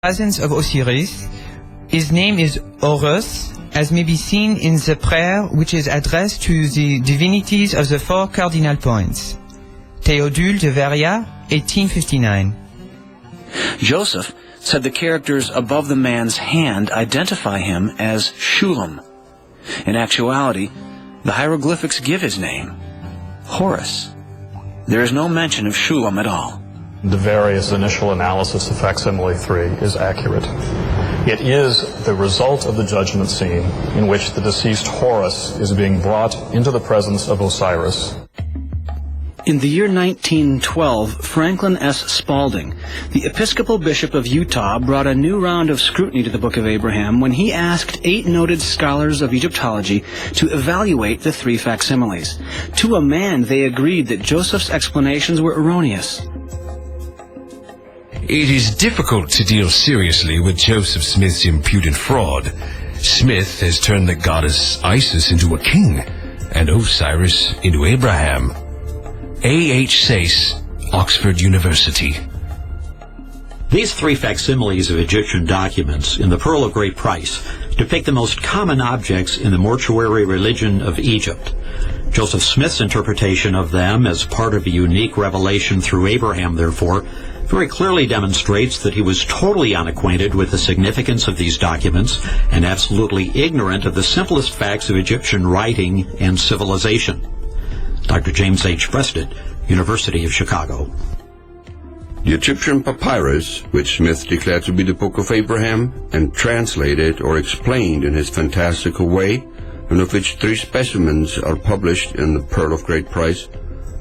presence of Osiris. His name is Horus, as may be seen in the prayer which is addressed to the divinities of the four cardinal points. Théodule de Veria, 1859. Joseph said the characters above the man's hand identify him as Shulam. In actuality, the hieroglyphics give his name, Horus. There is no mention of Shulam at all. The various initial analysis of facsimile 3 is accurate. It is the result of the judgment scene in which the deceased Horus is being brought into the presence of Osiris. In the year 1912, Franklin S. Spaulding, the Episcopal Bishop of Utah, brought a new round of scrutiny to the Book of Abraham when he asked 8 noted scholars of Egyptology to evaluate the 3 facsimiles. To a man, they agreed that Joseph's explanations were erroneous. It is difficult to deal seriously with Joseph Smith's impudent fraud. Smith has turned the goddess Isis into a king, and Osiris into Abraham. A.H. Sayce, Oxford University. These 3 facsimiles of Egyptian documents in the Pearl of Great Price depict the most common objects in the mortuary religion of Egypt. Joseph Smith's interpretation of them as part of a unique revelation through Abraham, therefore, very clearly demonstrates that he was totally unacquainted with the significance of these documents and absolutely ignorant of the simplest facts of Egyptian writing and civilization. Dr. James H. Breasted, University of Chicago. The Egyptian papyrus, which Smith declared to be the Book of Abraham and translated or explained in his fantastical way, and of which 3 specimens are published in the Pearl of Great Price,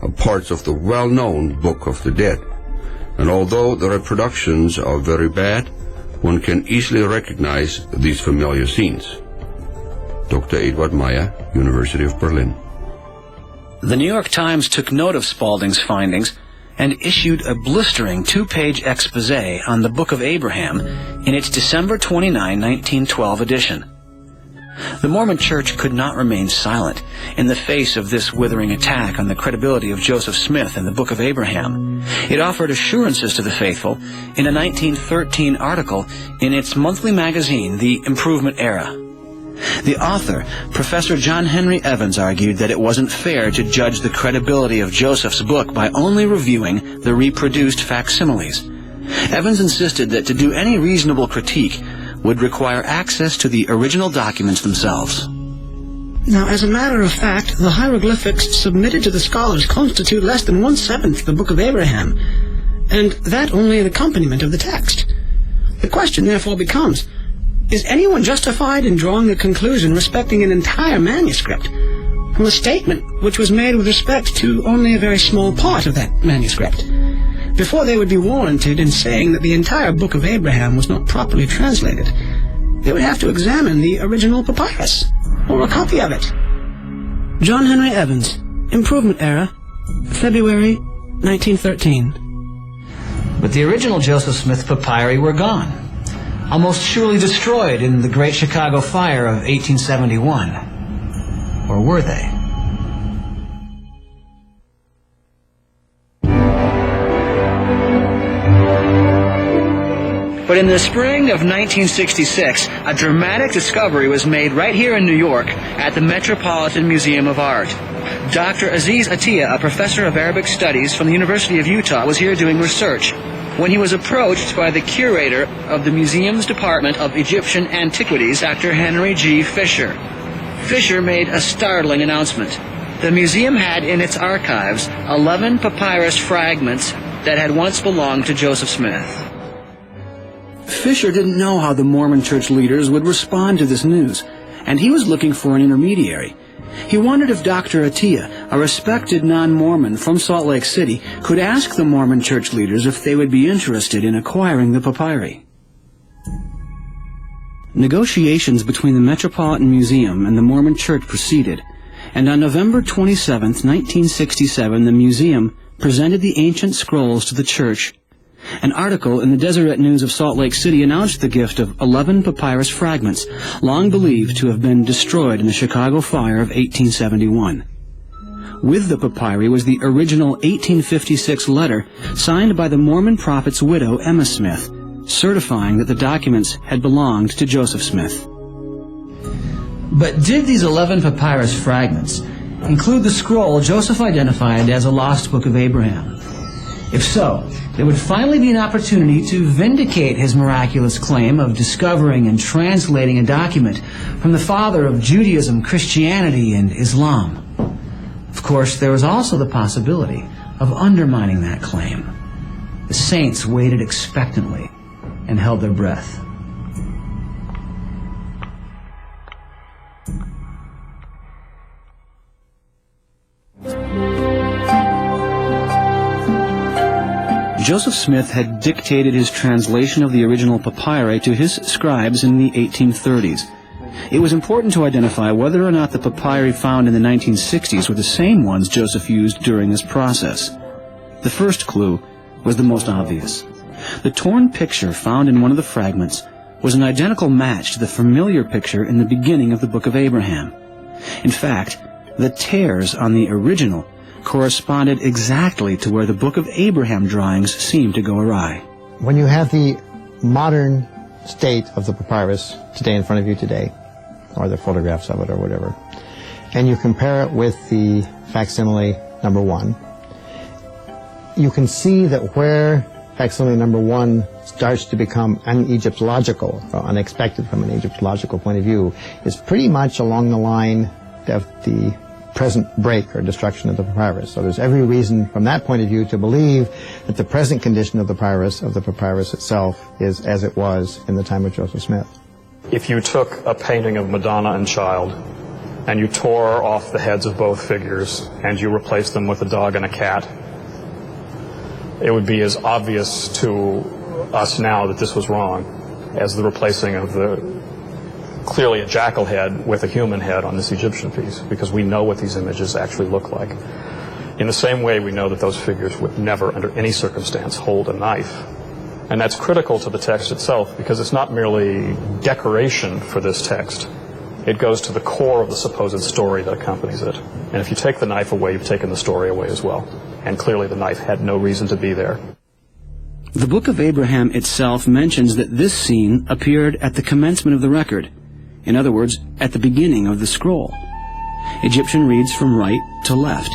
are parts of the well-known Book of the Dead. And although the reproductions are very bad, one can easily recognize these familiar scenes. Dr. Eduard Meyer, University of Berlin. The New York Times took note of Spaulding's findings and issued a blistering 2-page expose on the Book of Abraham in its December 29, 1912 edition. The Mormon Church could not remain silent in the face of this withering attack on the credibility of Joseph Smith and the Book of Abraham. It offered assurances to the faithful in a 1913 article in its monthly magazine, The Improvement Era. The author, Professor John Henry Evans, argued that it wasn't fair to judge the credibility of Joseph's book by only reviewing the reproduced facsimiles. Evans insisted that to do any reasonable critique would require access to the original documents themselves. Now, as a matter of fact, the hieroglyphics submitted to the scholars constitute less than 1/7 the Book of Abraham, and that only an accompaniment of the text. The question therefore becomes, is anyone justified in drawing a conclusion respecting an entire manuscript from a statement which was made with respect to only a very small part of that manuscript, before they would be warranted in saying that the entire Book of Abraham was not properly translated? They would have to examine the original papyrus, or a copy of it. John Henry Evans, Improvement Era, February 1913. But the original Joseph Smith papyri were gone, almost surely destroyed in the Great Chicago Fire of 1871. Or were they? But in the spring of 1966, a dramatic discovery was made right here in New York at the Metropolitan Museum of Art. Dr. Aziz Atiyah, a professor of Arabic Studies from the University of Utah, was here doing research when he was approached by the curator of the museum's Department of Egyptian Antiquities, Dr. Henry G. Fisher. Fisher made a startling announcement. The museum had in its archives 11 papyrus fragments that had once belonged to Joseph Smith. Fisher didn't know how the Mormon church leaders would respond to this news, and he was looking for an intermediary. He wondered if Dr. Atiyah, a respected non-Mormon from Salt Lake City, could ask the Mormon church leaders if they would be interested in acquiring the papyri. Negotiations between the Metropolitan Museum and the Mormon Church proceeded, and on November 27, 1967, the museum presented the ancient scrolls to the church. An article in the Deseret News of Salt Lake City announced the gift of 11 papyrus fragments, long believed to have been destroyed in the Chicago Fire of 1871. With the papyri was the original 1856 letter signed by the Mormon prophet's widow, Emma Smith, certifying that the documents had belonged to Joseph Smith. But did these 11 papyrus fragments include the scroll Joseph identified as a lost book of Abraham? If so, there would finally be an opportunity to vindicate his miraculous claim of discovering and translating a document from the father of Judaism, Christianity, and Islam. Of course, there was also the possibility of undermining that claim. The saints waited expectantly and held their breath. Joseph Smith had dictated his translation of the original papyri to his scribes in the 1830s. It was important to identify whether or not the papyri found in the 1960s were the same ones Joseph used during this process. The first clue was the most obvious. The torn picture found in one of the fragments was an identical match to the familiar picture in the beginning of the Book of Abraham. In fact, the tears on the original corresponded exactly to where the Book of Abraham drawings seemed to go awry. When you have the modern state of the papyrus today in front of you today, or the photographs of it or whatever, and you compare it with the facsimile number 1, you can see that where facsimile number 1 starts to become un-Egyptological, or unexpected from an Egyptological point of view, is pretty much along the line of the present break or destruction of the papyrus. So there's every reason from that point of view to believe that the present condition of the papyrus itself is as it was in the time of Joseph Smith. If you took a painting of Madonna and Child and you tore off the heads of both figures and you replaced them with a dog and a cat, it would be as obvious to us now that this was wrong as the replacing of the clearly a jackal head with a human head on this Egyptian piece, because we know what these images actually look like. In the same way, we know that those figures would never, under any circumstance, hold a knife. And that's critical to the text itself, because it's not merely decoration for this text. It goes to the core of the supposed story that accompanies it. And if you take the knife away, you've taken the story away as well. And clearly the knife had no reason to be there. The Book of Abraham itself mentions that this scene appeared at the commencement of the record. In other words, at the beginning of the scroll. Egyptian reads from right to left.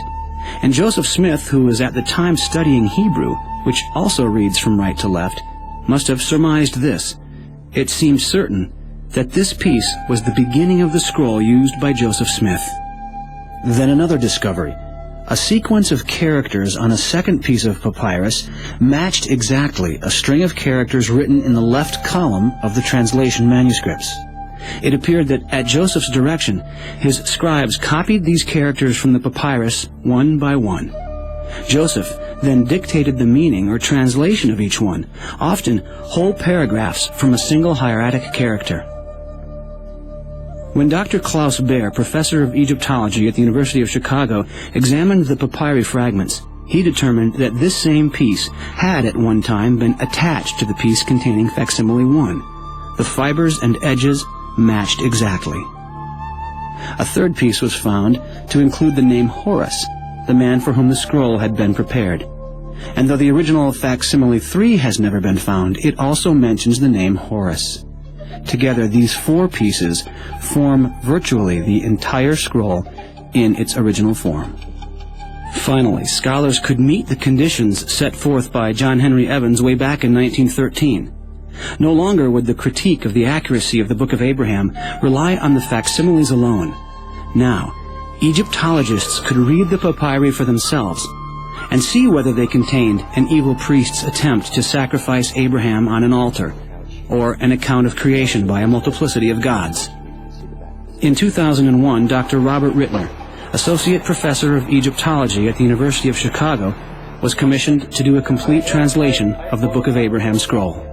And Joseph Smith, who was at the time studying Hebrew, which also reads from right to left, must have surmised this. It seems certain that this piece was the beginning of the scroll used by Joseph Smith. Then another discovery. A sequence of characters on a second piece of papyrus matched exactly a string of characters written in the left column of the translation manuscripts. It appeared that at Joseph's direction, his scribes copied these characters from the papyrus one by one. Joseph then dictated the meaning or translation of each one, often whole paragraphs from a single hieratic character. When Dr. Klaus Baer, professor of Egyptology at the University of Chicago, examined the papyri fragments, he determined that this same piece had at one time been attached to the piece containing facsimile 1. The fibers and edges matched exactly. A third piece was found to include the name Horus, the man for whom the scroll had been prepared. And though the original facsimile 3 has never been found, it also mentions the name Horus. Together, these 4 pieces form virtually the entire scroll in its original form. Finally, scholars could meet the conditions set forth by John Henry Evans way back in 1913. No longer would the critique of the accuracy of the Book of Abraham rely on the facsimiles alone. Now, Egyptologists could read the papyri for themselves and see whether they contained an evil priest's attempt to sacrifice Abraham on an altar, or an account of creation by a multiplicity of gods. In 2001, Dr. Robert Rittner, Associate Professor of Egyptology at the University of Chicago, was commissioned to do a complete translation of the Book of Abraham scroll.